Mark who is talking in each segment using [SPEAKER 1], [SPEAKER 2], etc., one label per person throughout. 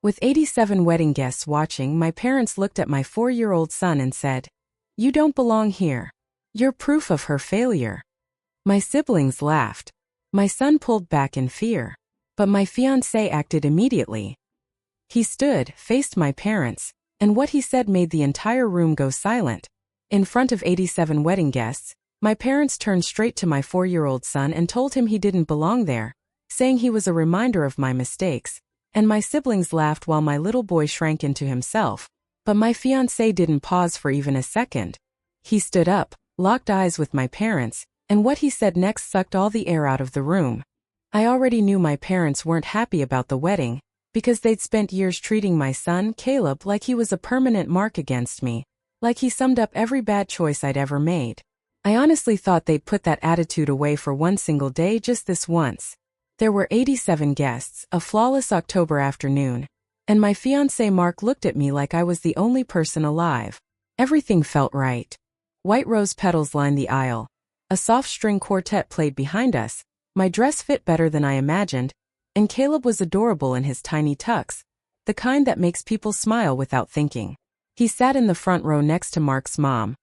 [SPEAKER 1] With 87 wedding guests watching, my parents looked at my 4-year-old son and said, "You don't belong here. You're proof of her failure." My siblings laughed. My son pulled back in fear. But my fiancé acted immediately. He stood, faced my parents, and what he said made the entire room go silent. In front of 87 wedding guests, my parents turned straight to my 4-year-old son and told him he didn't belong there, saying he was a reminder of my mistakes, and my siblings laughed while my little boy shrank into himself. But my fiancé didn't pause for even a second. He stood up, locked eyes with my parents, and what he said next sucked all the air out of the room. I already knew my parents weren't happy about the wedding, because they'd spent years treating my son, Caleb, like he was a permanent mark against me, like he summed up every bad choice I'd ever made. I honestly thought they'd put that attitude away for one single day, just this once. There were 87 guests, a flawless October afternoon, and my fiancé Mark looked at me like I was the only person alive. Everything felt right. White rose petals lined the aisle. A soft string quartet played behind us. My dress fit better than I imagined, and Caleb was adorable in his tiny tux, the kind that makes people smile without thinking. He sat in the front row next to Mark's mom,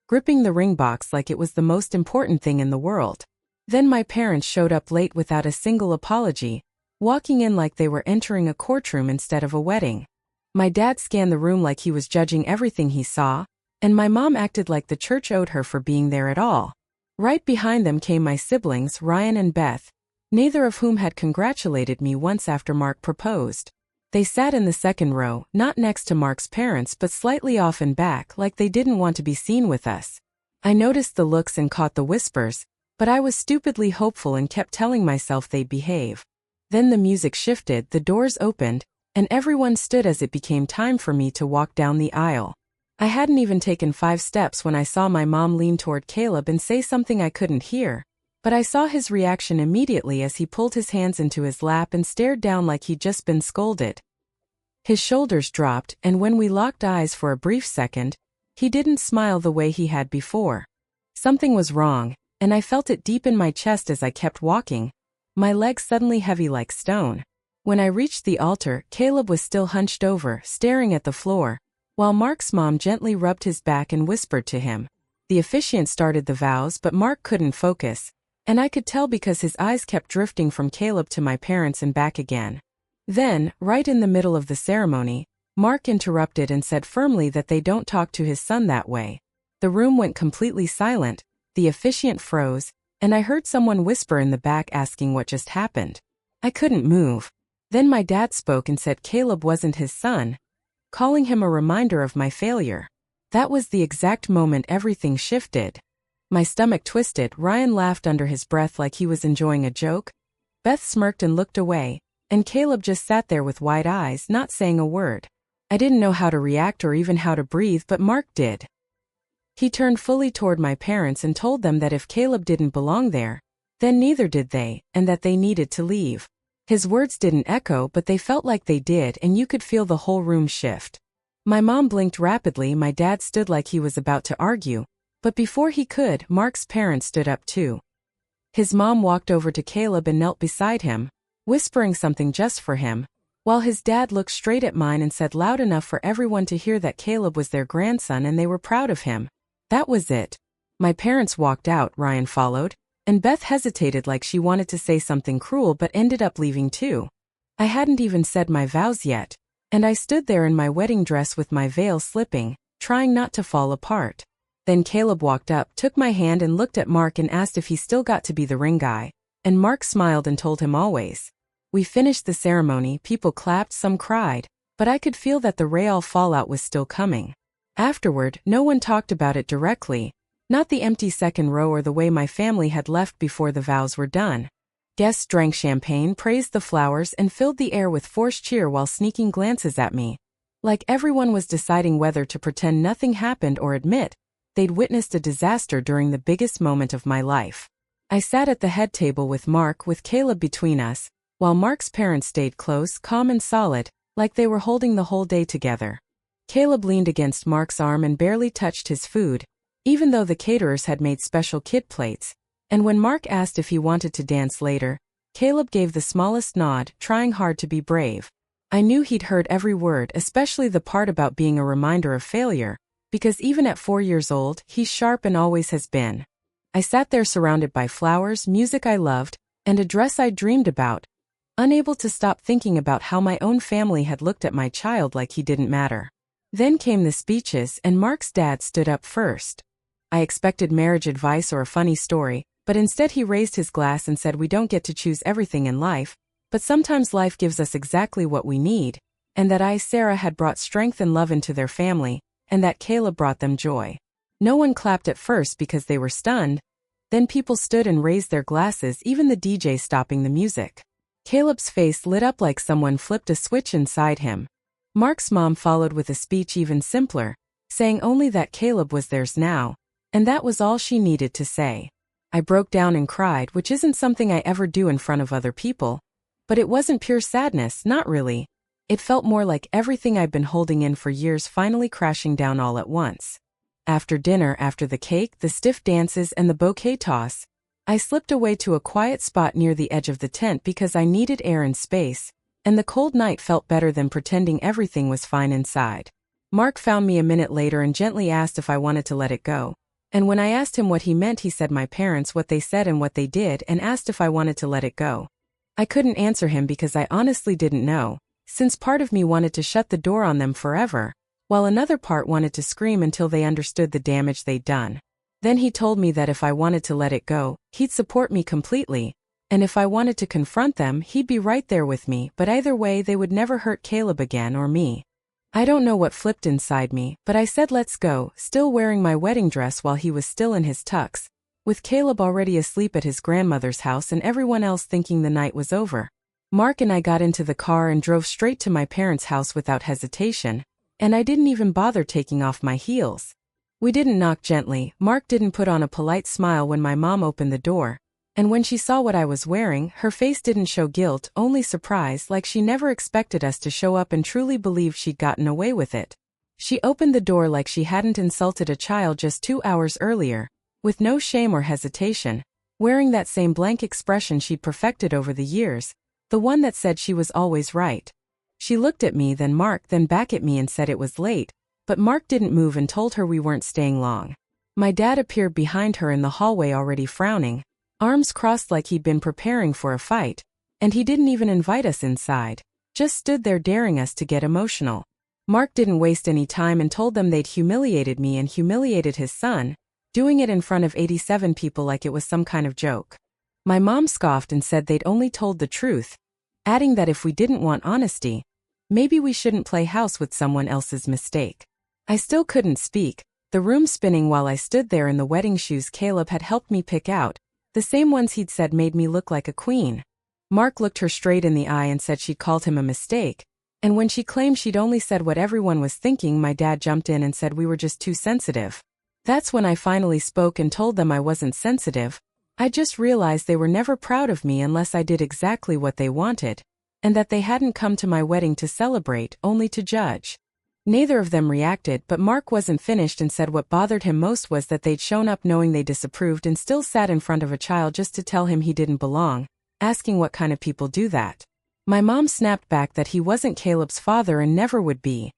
[SPEAKER 1] gripping the ring box like it was the most important thing in the world. Then my parents showed up late without a single apology, walking in like they were entering a courtroom instead of a wedding. My dad scanned the room like he was judging everything he saw, and my mom acted like the church owed her for being there at all. Right behind them came my siblings, Ryan and Beth, neither of whom had congratulated me once after Mark proposed. They sat in the second row, not next to Mark's parents but slightly off and back like they didn't want to be seen with us. I noticed the looks and caught the whispers, but I was stupidly hopeful and kept telling myself they'd behave. Then the music shifted, the doors opened, and everyone stood as it became time for me to walk down the aisle. I hadn't even taken 5 steps when I saw my mom lean toward Caleb and say something I couldn't hear, but I saw his reaction immediately as he pulled his hands into his lap and stared down like he'd just been scolded. His shoulders dropped, and when we locked eyes for a brief second, he didn't smile the way he had before. Something was wrong, and I felt it deep in my chest as I kept walking, my legs suddenly heavy like stone. When I reached the altar, Caleb was still hunched over, staring at the floor, while Mark's mom gently rubbed his back and whispered to him. The officiant started the vows, but Mark couldn't focus, and I could tell because his eyes kept drifting from Caleb to my parents and back again. Then, right in the middle of the ceremony, Mark interrupted and said firmly that they don't talk to his son that way. The room went completely silent, the officiant froze, and I heard someone whisper in the back asking what just happened. I couldn't move. Then my dad spoke and said Caleb wasn't his son, calling him a reminder of my failure. That was the exact moment everything shifted. My stomach twisted, Ryan laughed under his breath like he was enjoying a joke. Beth smirked and looked away, and Caleb just sat there with wide eyes, not saying a word. I didn't know how to react or even how to breathe, but Mark did. He turned fully toward my parents and told them that if Caleb didn't belong there, then neither did they, and that they needed to leave. His words didn't echo, but they felt like they did, and you could feel the whole room shift. My mom blinked rapidly, my dad stood like he was about to argue, but before he could, Mark's parents stood up too. His mom walked over to Caleb and knelt beside him, whispering something just for him, while his dad looked straight at mine and said loud enough for everyone to hear that Caleb was their grandson and they were proud of him. That was it. My parents walked out, Ryan followed, and Beth hesitated like she wanted to say something cruel but ended up leaving too. I hadn't even said my vows yet, and I stood there in my wedding dress with my veil slipping, trying not to fall apart. Then Caleb walked up, took my hand and looked at Mark and asked if he still got to be the ring guy, and Mark smiled and told him always. We finished the ceremony, people clapped, some cried, but I could feel that the real fallout was still coming. Afterward, no one talked about it directly, not the empty second row or the way my family had left before the vows were done. Guests drank champagne, praised the flowers, and filled the air with forced cheer while sneaking glances at me, like everyone was deciding whether to pretend nothing happened or admit they'd witnessed a disaster during the biggest moment of my life. I sat at the head table with Mark, with Caleb between us, while Mark's parents stayed close, calm and solid, like they were holding the whole day together. Caleb leaned against Mark's arm and barely touched his food, even though the caterers had made special kid plates, and when Mark asked if he wanted to dance later, Caleb gave the smallest nod, trying hard to be brave. I knew he'd heard every word, especially the part about being a reminder of failure, because even at 4 years old, he's sharp and always has been. I sat there surrounded by flowers, music I loved, and a dress I dreamed about, unable to stop thinking about how my own family had looked at my child like he didn't matter. Then came the speeches, and Mark's dad stood up first. I expected marriage advice or a funny story, but instead he raised his glass and said we don't get to choose everything in life, but sometimes life gives us exactly what we need, and that I, Sarah, had brought strength and love into their family, and that Caleb brought them joy. No one clapped at first because they were stunned. Then people stood and raised their glasses, even the DJ stopping the music. Caleb's face lit up like someone flipped a switch inside him. Mark's mom followed with a speech even simpler, saying only that Caleb was theirs now, and that was all she needed to say. I broke down and cried, which isn't something I ever do in front of other people. But it wasn't pure sadness, not really. It felt more like everything I'd been holding in for years finally crashing down all at once. After dinner, after the cake, the stiff dances, and the bouquet toss, I slipped away to a quiet spot near the edge of the tent because I needed air and space, and the cold night felt better than pretending everything was fine inside. Mark found me a minute later and gently asked if I wanted to let it go. And when I asked him what he meant, he said my parents, what they said and what they did, and asked if I wanted to let it go. I couldn't answer him because I honestly didn't know, since part of me wanted to shut the door on them forever, while another part wanted to scream until they understood the damage they'd done. Then he told me that if I wanted to let it go, he'd support me completely, and if I wanted to confront them, he'd be right there with me, but either way they would never hurt Caleb again or me. I don't know what flipped inside me, but I said let's go, still wearing my wedding dress while he was still in his tux, with Caleb already asleep at his grandmother's house and everyone else thinking the night was over. Mark and I got into the car and drove straight to my parents' house without hesitation, and I didn't even bother taking off my heels. We didn't knock gently. Mark didn't put on a polite smile when my mom opened the door, and when she saw what I was wearing, her face didn't show guilt, only surprise, like she never expected us to show up and truly believed she'd gotten away with it. She opened the door like she hadn't insulted a child just 2 hours earlier, with no shame or hesitation, wearing that same blank expression she'd perfected over the years, the one that said she was always right. She looked at me, then Mark, then back at me and said it was late, but Mark didn't move and told her we weren't staying long. My dad appeared behind her in the hallway already frowning, arms crossed like he'd been preparing for a fight, and he didn't even invite us inside, just stood there daring us to get emotional. Mark didn't waste any time and told them they'd humiliated me and humiliated his son, doing it in front of 87 people like it was some kind of joke. My mom scoffed and said they'd only told the truth, adding that if we didn't want honesty, maybe we shouldn't play house with someone else's mistake. I still couldn't speak, the room spinning while I stood there in the wedding shoes Caleb had helped me pick out, the same ones he'd said made me look like a queen. Mark looked her straight in the eye and said she'd called him a mistake, and when she claimed she'd only said what everyone was thinking, my dad jumped in and said we were just too sensitive. That's when I finally spoke and told them I wasn't sensitive. I just realized they were never proud of me unless I did exactly what they wanted, and that they hadn't come to my wedding to celebrate, only to judge. Neither of them reacted, but Mark wasn't finished and said what bothered him most was that they'd shown up knowing they disapproved and still sat in front of a child just to tell him he didn't belong, asking what kind of people do that. My mom snapped back that he wasn't Caleb's father and never would be.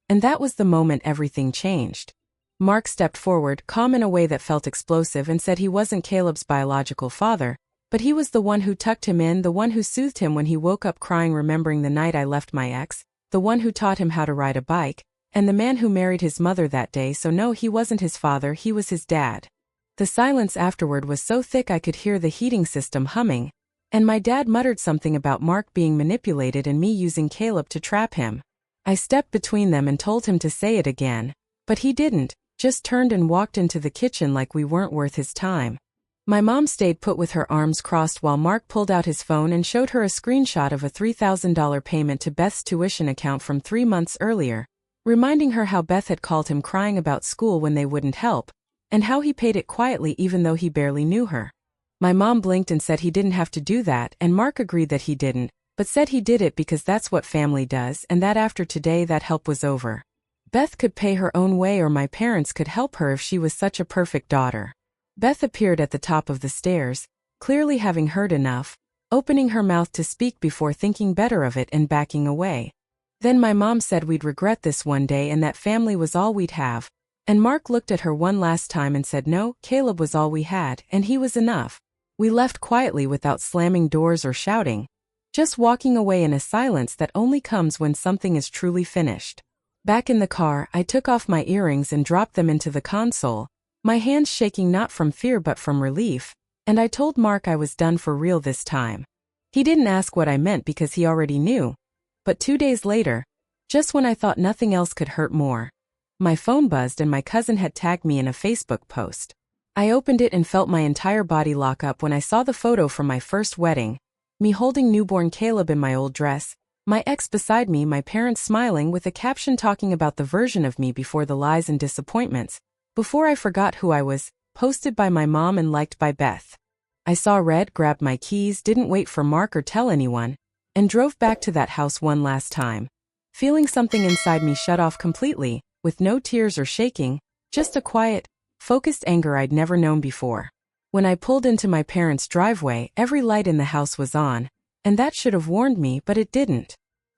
[SPEAKER 1] And that was the moment everything changed. Mark stepped forward, calm in a way that felt explosive, and said he wasn't Caleb's biological father, but he was the one who tucked him in, the one who soothed him when he woke up crying remembering the night I left my ex, the one who taught him how to ride a bike, and the man who married his mother that day. So no, he wasn't his father, he was his dad. The silence afterward was so thick I could hear the heating system humming, and my dad muttered something about Mark being manipulated and me using Caleb to trap him. I stepped between them and told him to say it again, but he didn't, just turned and walked into the kitchen like we weren't worth his time. My mom stayed put with her arms crossed while Mark pulled out his phone and showed her a screenshot of a $3,000 payment to Beth's tuition account from 3 months earlier, reminding her how Beth had called him crying about school when they wouldn't help, and how he paid it quietly even though he barely knew her. My mom blinked and said he didn't have to do that, and Mark agreed that he didn't, but said he did it because that's what family does, and that after today that help was over. Beth could pay her own way or my parents could help her if she was such a perfect daughter. Beth appeared at the top of the stairs, clearly having heard enough, opening her mouth to speak before thinking better of it and backing away. Then my mom said we'd regret this one day and that family was all we'd have. And Mark looked at her one last time and said no, Caleb was all we had, and he was enough. We left quietly without slamming doors or shouting, just walking away in a silence that only comes when something is truly finished. Back in the car, I took off my earrings and dropped them into the console, my hands shaking not from fear but from relief, and I told Mark I was done for real this time. He didn't ask what I meant because he already knew. But 2 days later, just when I thought nothing else could hurt more, my phone buzzed and my cousin had tagged me in a Facebook post. I opened it and felt my entire body lock up when I saw the photo from my first wedding, me holding newborn Caleb in my old dress, my ex beside me, my parents smiling with a caption talking about the version of me before the lies and disappointments, before I forgot who I was, posted by my mom and liked by Beth. I saw red, grabbed my keys, didn't wait for Mark or tell anyone, and drove back to that house one last time, feeling something inside me shut off completely, with no tears or shaking, just a quiet, focused anger I'd never known before. When I pulled into my parents' driveway, every light in the house was on, and that should have warned me, but it didn't.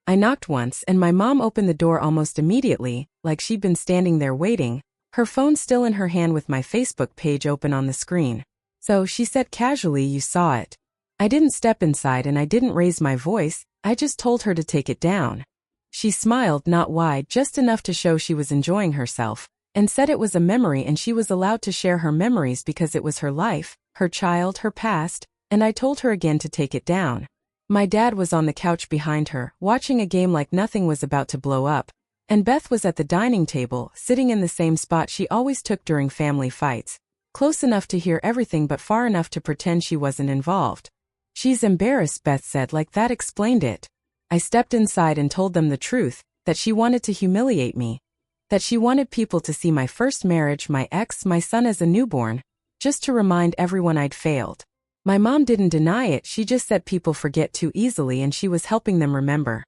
[SPEAKER 1] I knocked once and my mom opened the door almost immediately, like she'd been standing there waiting, her phone still in her hand with my Facebook page open on the screen. So she said casually, "You saw it." I didn't step inside and I didn't raise my voice, I just told her to take it down. She smiled, not wide, just enough to show she was enjoying herself, and said it was a memory and she was allowed to share her memories because it was her life, her child, her past, and I told her again to take it down. My dad was on the couch behind her, watching a game like nothing was about to blow up, and Beth was at the dining table, sitting in the same spot she always took during family fights, close enough to hear everything but far enough to pretend she wasn't involved. "She's embarrassed," Beth said, like that explained it. I stepped inside and told them the truth, that she wanted to humiliate me, that she wanted people to see my first marriage, my ex, my son as a newborn, just to remind everyone I'd failed. My mom didn't deny it, she just said people forget too easily and she was helping them remember.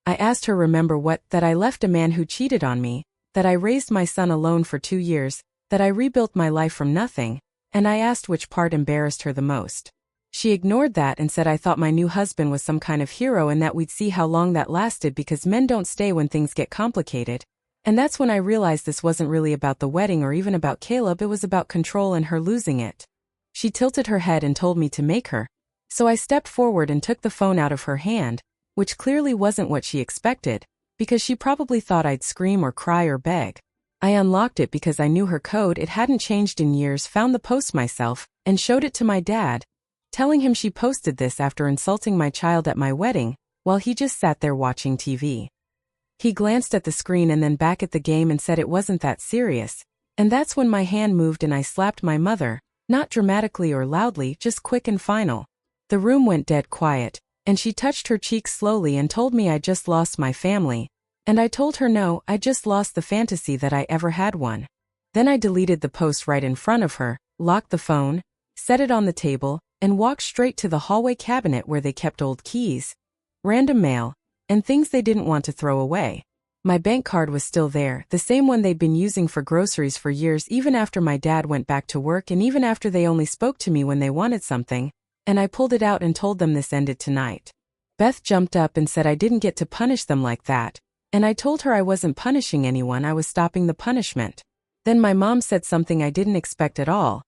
[SPEAKER 1] I asked her remember what, that I left a man who cheated on me, that I raised my son alone for 2 years, that I rebuilt my life from nothing, and I asked which part embarrassed her the most. She ignored that and said I thought my new husband was some kind of hero and that we'd see how long that lasted because men don't stay when things get complicated. And that's when I realized this wasn't really about the wedding or even about Caleb, it was about control and her losing it. She tilted her head and told me to make her. So I stepped forward and took the phone out of her hand, which clearly wasn't what she expected, because she probably thought I'd scream or cry or beg. I unlocked it because I knew her code, it hadn't changed in years, found the post myself, and showed it to my dad, telling him she posted this after insulting my child at my wedding, while he just sat there watching TV. He glanced at the screen and then back at the game and said it wasn't that serious, and that's when my hand moved and I slapped my mother, not dramatically or loudly, just quick and final. The room went dead quiet, and she touched her cheek slowly and told me I just lost my family, and I told her no, I just lost the fantasy that I ever had one. Then I deleted the post right in front of her, locked the phone, set it on the table, and walked straight to the hallway cabinet where they kept old keys, random mail, and things they didn't want to throw away. My bank card was still there, the same one they'd been using for groceries for years, even after my dad went back to work and even after they only spoke to me when they wanted something, and I pulled it out and told them this ended tonight. Beth jumped up and said I didn't get to punish them like that, and I told her I wasn't punishing anyone, I was stopping the punishment. Then my mom said something I didn't expect at all,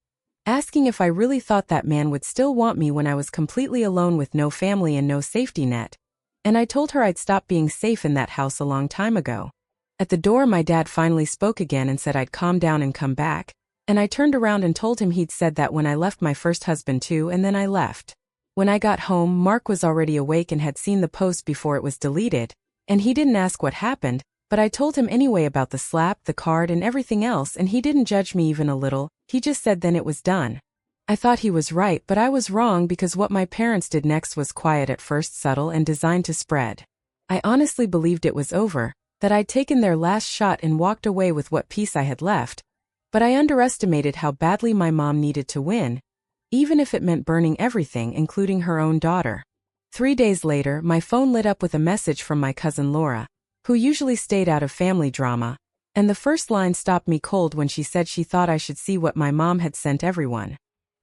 [SPEAKER 1] asking if I really thought that man would still want me when I was completely alone with no family and no safety net. And I told her I'd stopped being safe in that house a long time ago. At the door my dad finally spoke again and said I'd calm down and come back, and I turned around and told him he'd said that when I left my first husband too, and then I left. When I got home, Mark was already awake and had seen the post before it was deleted, and he didn't ask what happened, but I told him anyway about the slap, the card and everything else, and he didn't judge me even a little, he just said then it was done. I thought he was right, but I was wrong because what my parents did next was quiet at first, subtle and designed to spread. I honestly believed it was over, that I'd taken their last shot and walked away with what peace I had left, but I underestimated how badly my mom needed to win, even if it meant burning everything, including her own daughter. 3 days later, my phone lit up with a message from my cousin Laura, who usually stayed out of family drama, and the first line stopped me cold when she said she thought I should see what my mom had sent everyone.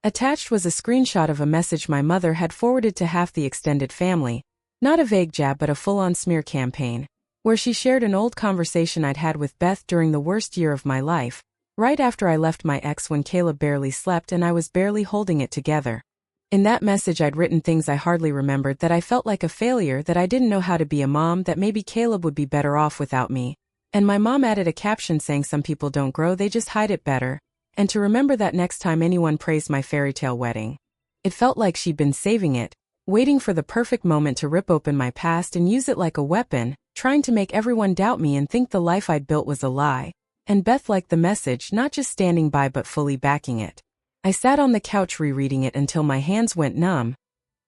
[SPEAKER 1] Attached was a screenshot of a message my mother had forwarded to half the extended family, not a vague jab but a full-on smear campaign, where she shared an old conversation I'd had with Beth during the worst year of my life, right after I left my ex when Caleb barely slept and I was barely holding it together. In that message I'd written things I hardly remembered, that I felt like a failure, that I didn't know how to be a mom, that maybe Caleb would be better off without me. And my mom added a caption saying some people don't grow, they just hide it better, and to remember that next time anyone praised my fairytale wedding. It felt like she'd been saving it, waiting for the perfect moment to rip open my past and use it like a weapon, trying to make everyone doubt me and think the life I'd built was a lie. And Beth liked the message, not just standing by but fully backing it. I sat on the couch rereading it until my hands went numb,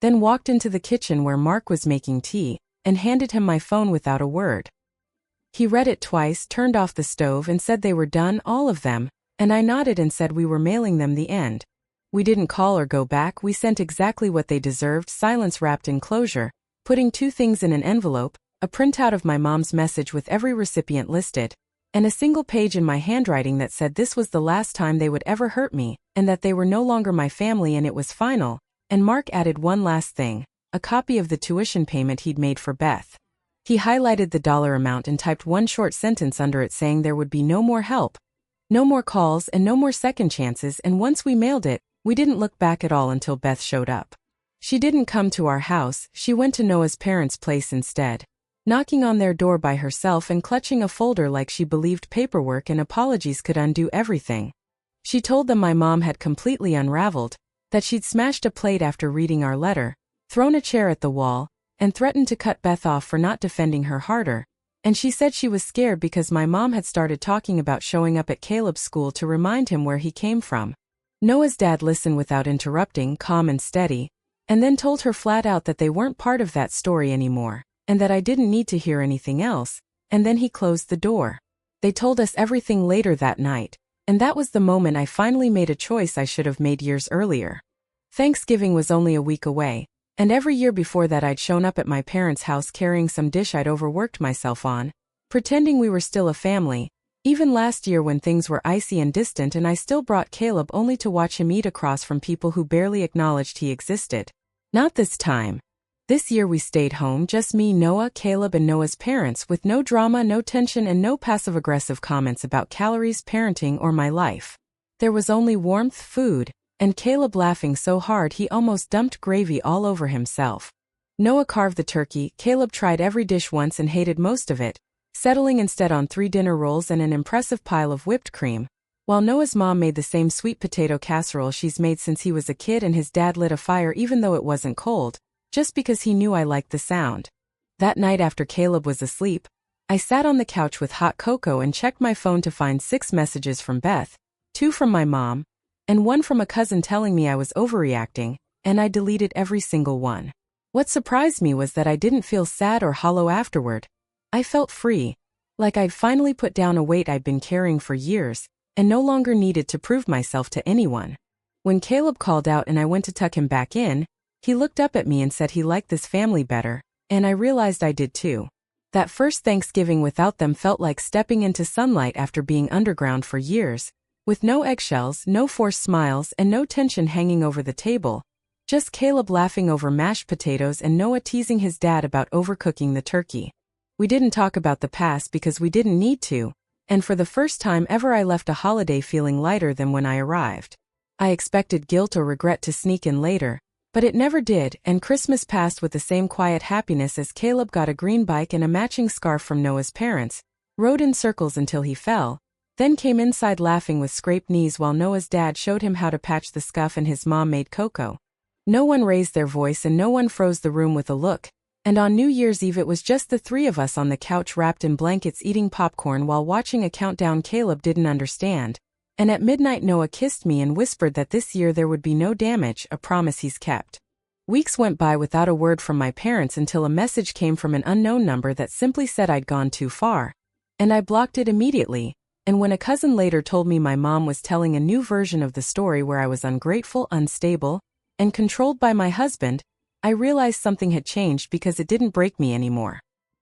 [SPEAKER 1] then walked into the kitchen where Mark was making tea, and handed him my phone without a word. He read it twice, turned off the stove and said they were done, all of them, and I nodded and said we were mailing them the end. We didn't call or go back, we sent exactly what they deserved, silence wrapped in closure, putting two things in an envelope, a printout of my mom's message with every recipient listed, and a single page in my handwriting that said this was the last time they would ever hurt me, and that they were no longer my family and it was final. And Mark added one last thing, a copy of the tuition payment he'd made for Beth. He highlighted the dollar amount and typed one short sentence under it saying there would be no more help, no more calls and no more second chances, and once we mailed it, we didn't look back at all until Beth showed up. She didn't come to our house, she went to Noah's parents' place instead, knocking on their door by herself and clutching a folder like she believed paperwork and apologies could undo everything. She told them my mom had completely unraveled, that she'd smashed a plate after reading our letter, thrown a chair at the wall, and threatened to cut Beth off for not defending her harder, and she said she was scared because my mom had started talking about showing up at Caleb's school to remind him where he came from. Noah's dad listened without interrupting, calm and steady, and then told her flat out that they weren't part of that story anymore, and that I didn't need to hear anything else, and then he closed the door. They told us everything later that night, and that was the moment I finally made a choice I should have made years earlier. Thanksgiving was only a week away, and every year before that I'd shown up at my parents' house carrying some dish I'd overworked myself on, pretending we were still a family. Even last year when things were icy and distant and I still brought Caleb only to watch him eat across from people who barely acknowledged he existed. Not this time. This year we stayed home, just me, Noah, Caleb and Noah's parents, with no drama, no tension and no passive-aggressive comments about calories, parenting or my life. There was only warmth, food, and Caleb laughing so hard he almost dumped gravy all over himself. Noah carved the turkey, Caleb tried every dish once and hated most of it, settling instead on 3 dinner rolls and an impressive pile of whipped cream, while Noah's mom made the same sweet potato casserole she's made since he was a kid, and his dad lit a fire even though it wasn't cold, just because he knew I liked the sound. That night after Caleb was asleep, I sat on the couch with hot cocoa and checked my phone to find 6 messages from Beth, 2 from my mom, and 1 from a cousin telling me I was overreacting, and I deleted every single one. What surprised me was that I didn't feel sad or hollow afterward. I felt free, like I'd finally put down a weight I'd been carrying for years, and no longer needed to prove myself to anyone. When Caleb called out and I went to tuck him back in, he looked up at me and said he liked this family better, and I realized I did too. That first Thanksgiving without them felt like stepping into sunlight after being underground for years, with no eggshells, no forced smiles, and no tension hanging over the table. Just Caleb laughing over mashed potatoes and Noah teasing his dad about overcooking the turkey. We didn't talk about the past because we didn't need to, and for the first time ever I left a holiday feeling lighter than when I arrived. I expected guilt or regret to sneak in later, but it never did, and Christmas passed with the same quiet happiness as Caleb got a green bike and a matching scarf from Noah's parents, rode in circles until he fell, then came inside laughing with scraped knees while Noah's dad showed him how to patch the scuff and his mom made cocoa. No one raised their voice and no one froze the room with a look. And on New Year's Eve it was just the 3 of us on the couch wrapped in blankets eating popcorn while watching a countdown Caleb didn't understand. And at midnight Noah kissed me and whispered that this year there would be no damage, a promise he's kept. Weeks went by without a word from my parents until a message came from an unknown number that simply said I'd gone too far. And I blocked it immediately, and when a cousin later told me my mom was telling a new version of the story where I was ungrateful, unstable, and controlled by my husband, I realized something had changed because it didn't break me anymore.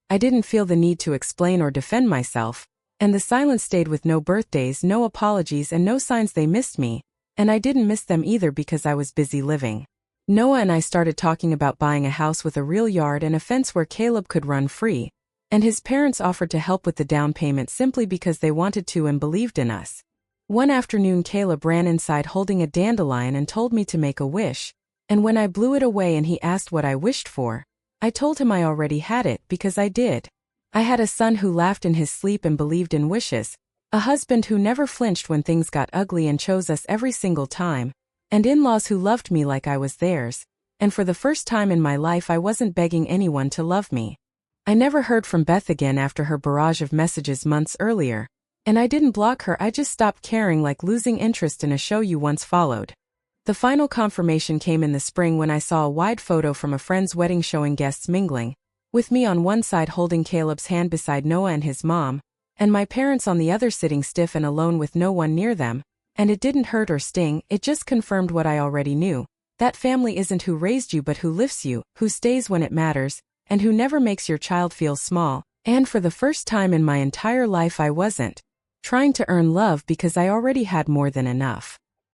[SPEAKER 1] I didn't feel the need to explain or defend myself, and the silence stayed with no birthdays, no apologies and no signs they missed me, and I didn't miss them either because I was busy living. Noah and I started talking about buying a house with a real yard and a fence where Caleb could run free, and his parents offered to help with the down payment simply because they wanted to and believed in us. One afternoon Caleb ran inside holding a dandelion and told me to make a wish, and when I blew it away and he asked what I wished for, I told him I already had it because I did. I had a son who laughed in his sleep and believed in wishes, a husband who never flinched when things got ugly and chose us every single time, and in-laws who loved me like I was theirs, and for the first time in my life I wasn't begging anyone to love me. I never heard from Beth again after her barrage of messages months earlier, and I didn't block her, I just stopped caring, like losing interest in a show you once followed. The final confirmation came in the spring when I saw a wide photo from a friend's wedding showing guests mingling, with me on one side holding Caleb's hand beside Noah and his mom, and my parents on the other sitting stiff and alone with no one near them, and it didn't hurt or sting, it just confirmed what I already knew. That family isn't who raised you but who lifts you, who stays when it matters, and who never makes your child feel small, and for the first time in my entire life I wasn't trying to earn love because I already had more than enough.